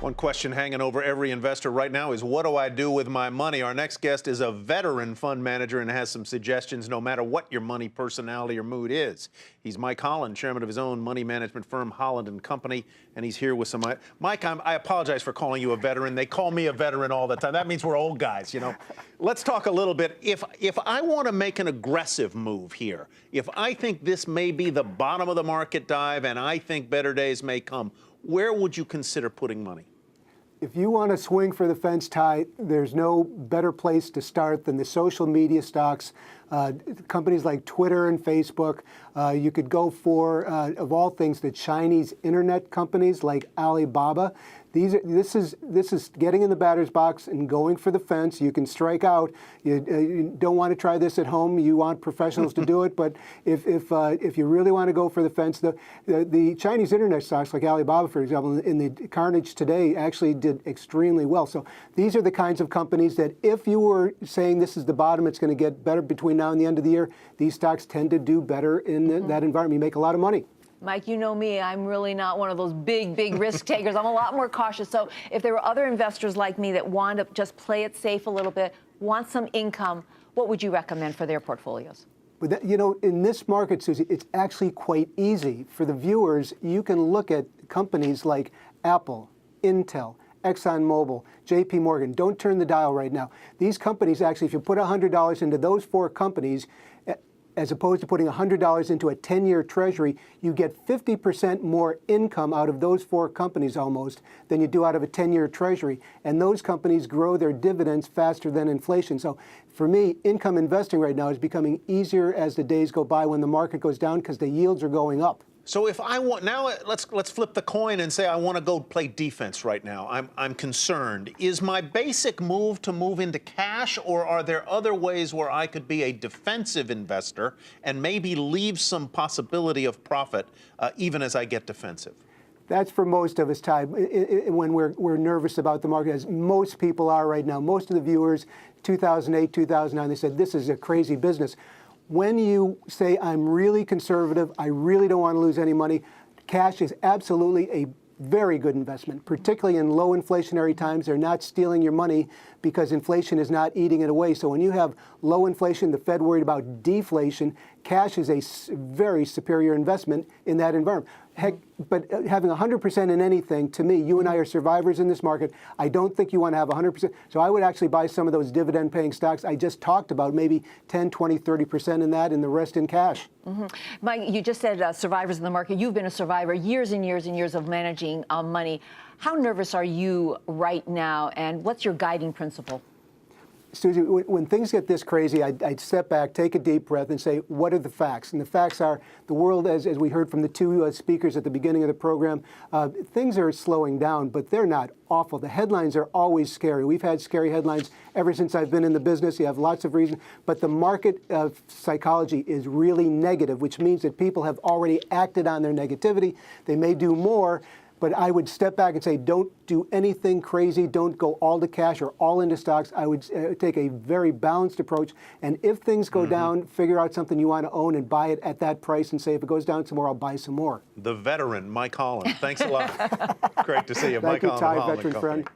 One question hanging over every investor right now is, what do I do with my money? Our next guest is a veteran fund manager and has some suggestions no matter what your money personality or mood is. He's Mike Holland, chairman of his own money management firm, Holland & Company, and he's here with some... Mike, I apologize for calling you a veteran. They call me a veteran all the time. That means we're old guys, you know. Let's talk a little bit. If I want to make an aggressive move here, if I think this may be the bottom of the market dive and I think better days may come, where would you consider putting money? If you want to swing for the fence, Ty, there's no better place to start than the social media stocks, companies like Twitter and Facebook. You could go for, of all things, the Chinese internet companies like Alibaba. This is getting in the batter's box and going for the fence. You can strike out. You don't want to try this at home. You want professionals to do it. But if you really want to go for the fence, the Chinese internet stocks like Alibaba, for example, in the carnage today actually did extremely well. So these are the kinds of companies that if you were saying this is the bottom, it's going to get better between now and the end of the year, these stocks tend to do better in that environment. You make a lot of money. Mike, you know me, I'm really not one of those big risk takers. I'm a lot more cautious. So if there were other investors like me that want to just play it safe a little bit, want some income, what would you recommend for their portfolio's? But that, you know, in this market, Susie, it's actually quite easy. For the viewers, you can look at companies like Apple, Intel, ExxonMobil, JP Morgan. Don't turn the dial right now. These companies, actually, if you put $100 into those four companies, as opposed to putting $100 into a 10-year treasury, you get 50% more income out of those four companies almost than you do out of a 10-year treasury. And those companies grow their dividends faster than inflation. So for me, income investing right now is becoming easier as the days go by when the market goes down because the yields are going up. So if I want now, let's flip the coin and say I want to go play defense right now. I'm concerned. Is my basic move to move into cash, or are there other ways where I could be a defensive investor and maybe leave some possibility of profit even as I get defensive? That's for most of us, Ty, when we're nervous about the market, as most people are right now. Most of the viewers, 2008, 2009, they said, this is a crazy business. When you say, I'm really conservative, I really don't want to lose any money, cash is absolutely a very good investment, particularly in low inflationary times. They're not stealing your money because inflation is not eating it away. So when you have low inflation, the Fed worried about deflation, cash is a very superior investment in that environment. Heck, but having 100% in anything, to me, you and I are survivors in this market. I don't think you want to have 100%. So I would actually buy some of those dividend-paying stocks I just talked about, maybe 10, 20, 30% in that, and the rest in cash. Mike, you just said survivors in the market. You've been a survivor years and years and years of managing money. How nervous are you right now, and what's your guiding principle? Susie, when things get this crazy, I'd step back, take a deep breath, and say, what are the facts? And the facts are the world, as we heard from the two speakers at the beginning of the program, things are slowing down, but they're not awful. The headlines are always scary. We've had scary headlines ever since I've been in the business. You have lots of reasons. But the market psychology is really negative, which means that people have already acted on their negativity. They may do more. But I would step back and say, don't do anything crazy. Don't go all to cash or all into stocks. I would take a very balanced approach. And if things go down, figure out something you want to own and buy it at that price and say, if it goes down some more, I'll buy some more. The veteran, Mike Holland. Thanks a lot. Great to see you. Thank Mike you, Holland, Ty, Holland veteran Company. friend.